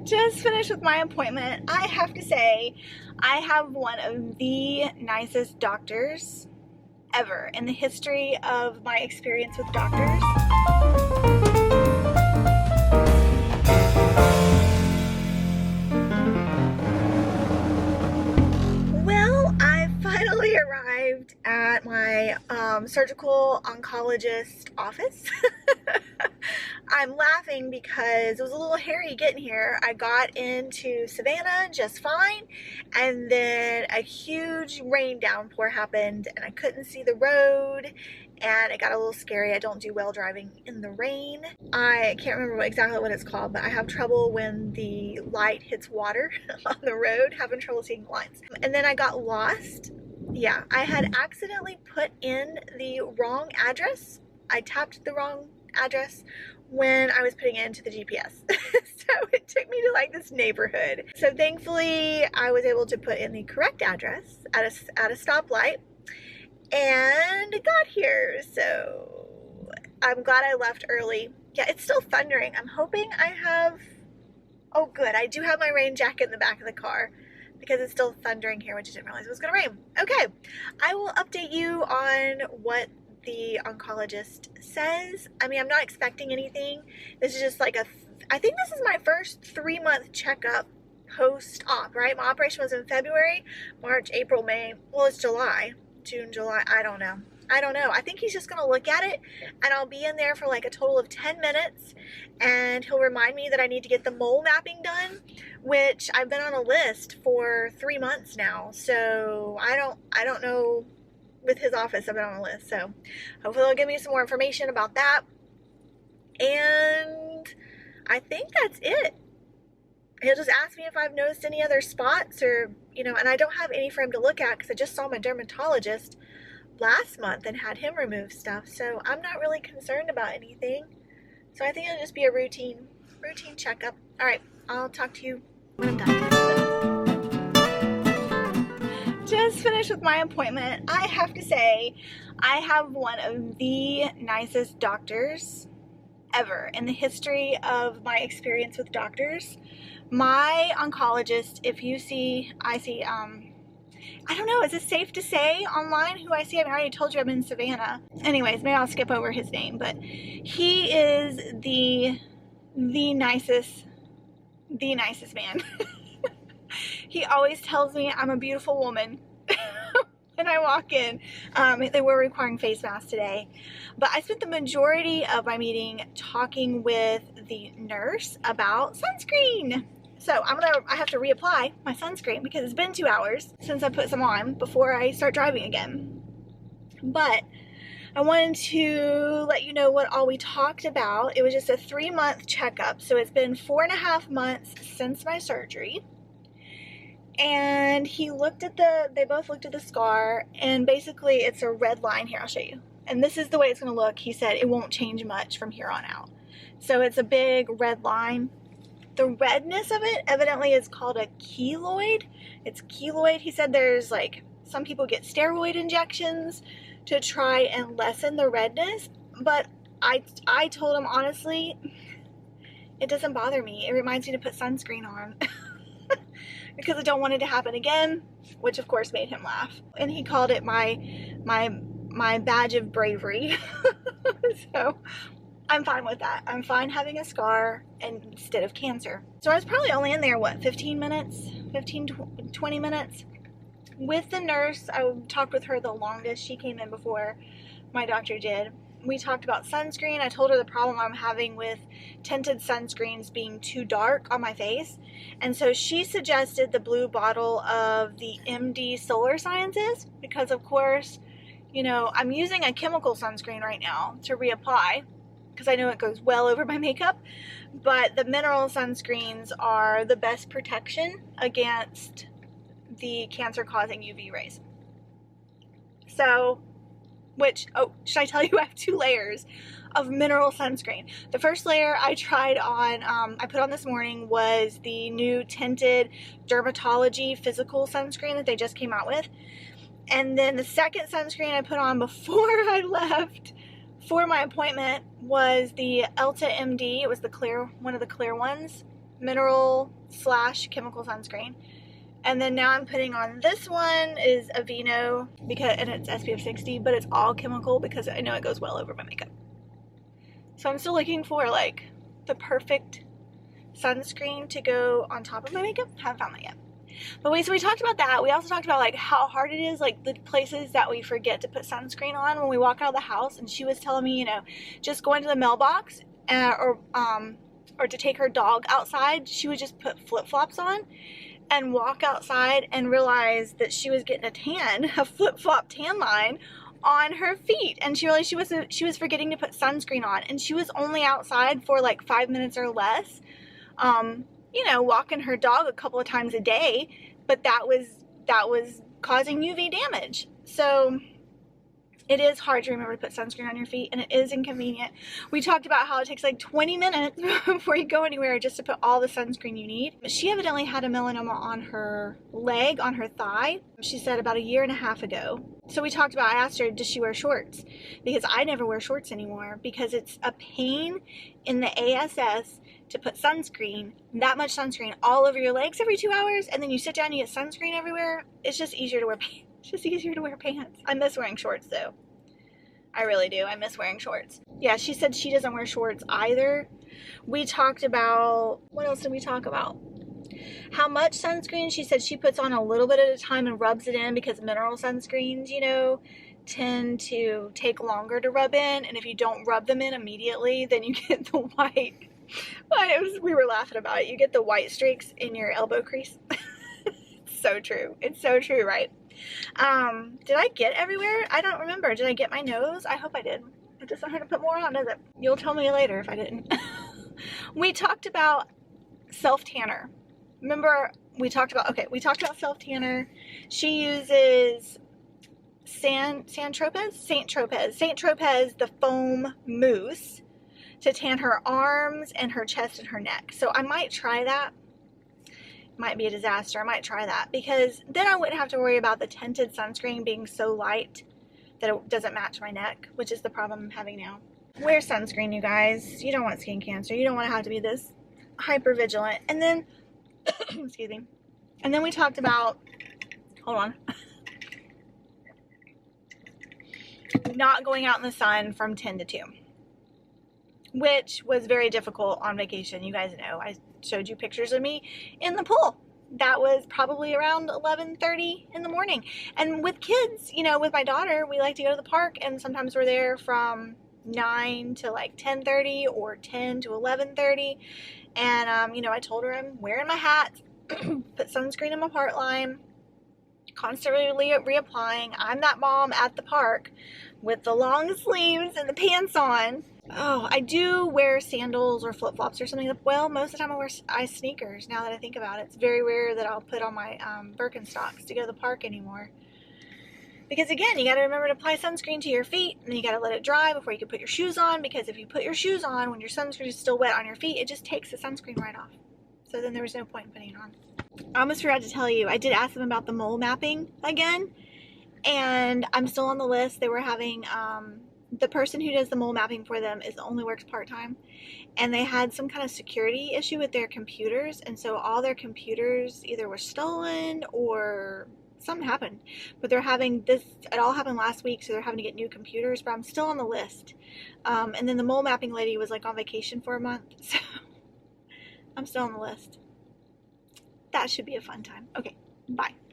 Just finished with my appointment. I have to say, I have one of the nicest doctors ever in the history of my experience with doctors. Well, I finally arrived at my surgical oncologist office. I'm laughing because it was a little hairy getting here. I got into Savannah just fine, and then a huge rain downpour happened and I couldn't see the road and it got a little scary. I don't do well driving in the rain. I can't remember exactly what it's called, but I have trouble when the light hits water on the road, having trouble seeing lines. And then I got lost. Yeah, I had accidentally put in the wrong address. I tapped the wrong address when I was putting it into the GPS. So it took me to like this neighborhood. So thankfully I was able to put in the correct address at a stoplight and got here. So I'm glad I left early. Yeah, it's still thundering. I'm hoping I have, oh good, I do have my rain jacket in the back of the car because it's still thundering here, which I didn't realize it was gonna rain. Okay, I will update you on what the oncologist says. I mean, I'm not expecting anything. This is just like I think this is my first 3-month checkup post-op, right? My operation was in February, March, April, May. Well, it's July, June, July. I don't know. I think he's just going to look at it, and I'll be in there for like a total of 10 minutes, and he'll remind me that I need to get the mole mapping done, which I've been on a list for 3 months now. So I don't know. With his office, I've been on a list, so hopefully they'll give me some more information about that. And I think that's it. He'll just ask me if I've noticed any other spots, or and I don't have any for him to look at because I just saw my dermatologist last month and had him remove stuff, so I'm not really concerned about anything. So I think it'll just be a routine checkup. All right, I'll talk to you when I'm done. Just finished with my appointment. I have to say, I have one of the nicest doctors ever in the history of my experience with doctors. My oncologist, if you see, I don't know, is it safe to say online who I see? I already told you I'm in Savannah. Anyways, maybe I'll skip over his name, but he is the nicest man. He always tells me I'm a beautiful woman when I walk in. They were requiring face masks today, but I spent the majority of my meeting talking with the nurse about sunscreen. So I have to reapply my sunscreen because it's been 2 hours since I put some on before I start driving again. But I wanted to let you know what all we talked about. It was just a 3-month checkup, so it's been 4.5 months since my surgery. And they both looked at the scar, and basically it's a red line here. I'll show you. And this is the way it's going to look. He said it won't change much from here on out. So it's a big red line. The redness of it evidently is called a keloid. It's keloid. He said there's like, some people get steroid injections to try and lessen the redness. But I told him honestly, it doesn't bother me. It reminds me to put sunscreen on. Because I don't want it to happen again, which of course made him laugh. And he called it my badge of bravery. So I'm fine with that. I'm fine having a scar instead of cancer. So I was probably only in there, what, 15 minutes? 20 minutes? With the nurse, I talked with her the longest. She came in before my doctor did. We talked about sunscreen. I told her the problem I'm having with tinted sunscreens being too dark on my face. And so she suggested the blue bottle of the MD Solar Sciences because, of course, I'm using a chemical sunscreen right now to reapply because I know it goes well over my makeup. But the mineral sunscreens are the best protection against the cancer-causing UV rays. So, should I tell you I have 2 layers of mineral sunscreen. The first layer I tried on, I put on this morning, was the new tinted Dermatology physical sunscreen that they just came out with. And then the second sunscreen I put on before I left for my appointment was the Elta MD. It was the clear, one of the clear ones. mineral / chemical sunscreen. And then now I'm putting on this one is Aveeno and it's SPF 60, but it's all chemical because I know it goes well over my makeup. So I'm still looking for like the perfect sunscreen to go on top of my makeup. Haven't found that yet. But wait, so we talked about that. We also talked about like how hard it is, like the places that we forget to put sunscreen on when we walk out of the house. And she was telling me, you know, just going to the mailbox or to take her dog outside, she would just put flip-flops on and walk outside and realize that she was getting a flip-flop tan line on her feet, and she realized she was forgetting to put sunscreen on, and she was only outside for like 5 minutes or less, you know, walking her dog a couple of times a day, but that was causing UV damage. So it is hard to remember to put sunscreen on your feet, and it is inconvenient. We talked about how it takes like 20 minutes before you go anywhere just to put all the sunscreen you need. But she evidently had a melanoma on her leg, on her thigh, she said about 1.5 years ago. So we talked about, I asked her, does she wear shorts? Because I never wear shorts anymore because it's a pain in the ASS to put sunscreen, that much sunscreen all over your legs every 2 hours, and then you sit down and you get sunscreen everywhere. It's just easier to wear pants. It's just easier to wear pants. I miss wearing shorts though. I really do. I miss wearing shorts. Yeah, she said she doesn't wear shorts either. We talked about, what else did we talk about? How much sunscreen? She said she puts on a little bit at a time and rubs it in because mineral sunscreens, you know, tend to take longer to rub in. And if you don't rub them in immediately, then you get the white. We were laughing about it. You get the white streaks in your elbow crease. It's so true. It's so true, right? Did I get everywhere? I don't remember. Did I get my nose? I hope I did. I just don't have to put more on, does it? You'll tell me later if I didn't. We talked about self-tanner. Remember, we talked about self-tanner. She uses Saint Tropez, the foam mousse, to tan her arms and her chest and her neck. So I might try that. Might be a disaster. I might try that because then I wouldn't have to worry about the tinted sunscreen being so light that it doesn't match my neck, which is the problem I'm having now. Wear sunscreen, you guys. You don't want skin cancer. You don't want to have to be this hyper vigilant. And then, excuse me. And then we talked about, hold on, not going out in the sun from 10 to 2. Which was very difficult on vacation. You guys know, I showed you pictures of me in the pool. That was probably around 11:30 in the morning. And with kids, you know, with my daughter, we like to go to the park, and sometimes we're there from 9 to like 10:30 or 10 to 11:30. And, you know, I told her I'm wearing my hat, put sunscreen in my part line, constantly reapplying. I'm that mom at the park with the long sleeves and the pants on. Oh, I do wear sandals or flip-flops or something. Well, most of the time I wear sneakers, now that I think about it. It's very rare that I'll put on my Birkenstocks to go to the park anymore. Because again, you got to remember to apply sunscreen to your feet, and then you got to let it dry before you can put your shoes on, because if you put your shoes on when your sunscreen is still wet on your feet, it just takes the sunscreen right off. So then there was no point in putting it on. I almost forgot to tell you, I did ask them about the mole mapping again, and I'm still on the list. They were having... the person who does the mole mapping for them only works part-time, and they had some kind of security issue with their computers, and so all their computers either were stolen or something happened. But they're having this, it all happened last week, so they're having to get new computers, but I'm still on the list. And then the mole mapping lady was like on vacation for a month, so I'm still on the list. That should be a fun time. Okay, bye.